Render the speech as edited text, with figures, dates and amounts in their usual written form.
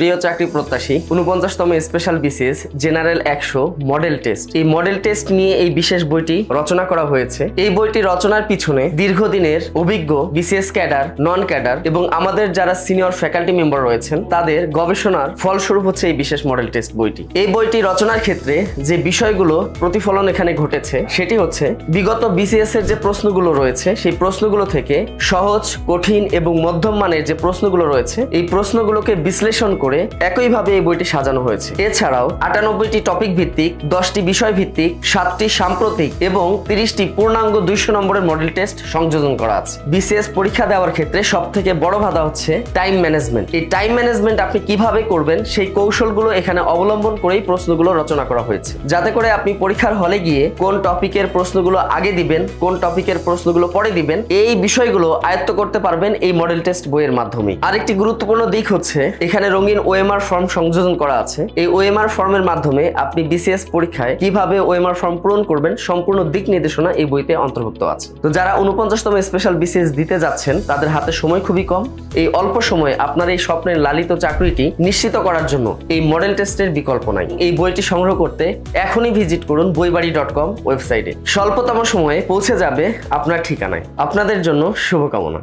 প্রিয় চাকরি প্রত্যাশী, ৪৯তম special BCS general ১০০ model test, এই মডেল টেস্ট নিয়ে এই বিশেষ বইটি রচনা করা হয়েছে। এই বইটি রচনার পিছনে দীর্ঘদিনের অভিজ্ঞ বিসিএস ক্যাডার, নন ক্যাডার এবং আমাদের যারা সিনিয়র ফ্যাকাল্টি মেম্বার রয়েছেন তাদের গবেষণার ফলস্বরূপ হচ্ছে এই বিশেষ মডেল টেস্ট বইটি। এই বইটি রচনার ক্ষেত্রে যে বিষয়গুলো প্রতিফলন এখানে ঘটেছে সেটি হচ্ছে বিগত বিসিএস এর যে প্রশ্নগুলো রয়েছে সেই প্রশ্নগুলো থেকে সহজ, কঠিন এবং মধ্যম মানের যে প্রশ্নগুলো রয়েছে এই প্রশ্নগুলোকে বিশ্লেষণ করে একইভাবে এই বইটি সাজানো হয়েছে। এছাড়াও ৯৮টি টপিক ভিত্তিক, 10টি বিষয় ভিত্তিক, 7টি সাম্প্রতিক এবং 30টি পূর্ণাঙ্গ 200 নম্বরের মডেল টেস্ট সংযোজন করা আছে। বিসিএস পরীক্ষা দেওয়ার ক্ষেত্রে সবথেকে বড় বাধা হচ্ছে টাইম ম্যানেজমেন্ট। এই টাইম ম্যানেজমেন্ট আপনি কিভাবে করবেন সেই কৌশলগুলো এখানে অবলম্বন করেই প্রশ্নগুলো রচনা করা হয়েছে, যাতে করে আপনি পরীক্ষার হলে গিয়ে কোন টপিকের প্রশ্নগুলো আগে দিবেন, কোন টপিকের প্রশ্নগুলো পরে দিবেন, এই বিষয়গুলো আয়ত্ত করতে পারবেন এই মডেল টেস্ট বইয়ের মাধ্যমে। আরেকটি গুরুত্বপূর্ণ দিক হচ্ছে এখানে রঙিন ওএমআর ফর্ম সংযোজন করা আছে। এই ওএমআর ফর্মের মাধ্যমে আপনি বিসিএস পরীক্ষায় কিভাবে ওএমআর ফর্ম পূরণ করবেন সম্পূর্ণ দিক নির্দেশনা এই বইতে অন্তর্ভুক্ত আছে। তো যারা ৪৯তম স্পেশাল বিসিএস দিতে যাচ্ছেন তাদের হাতে সময় খুবই কম। এই অল্প সময়ে আপনার এই স্বপ্নের লালিত চাকরিটি নিশ্চিত করার জন্য এই মডেল টেস্টের বিকল্প নাই। এই বইটি সংগ্রহ করতে এখনই ভিজিট করুন বইবাড়ি.com ওয়েবসাইটে। স্বল্পতম সময়ে পৌঁছে যাবে আপনার ঠিকানায়। আপনাদের জন্য শুভকামনা।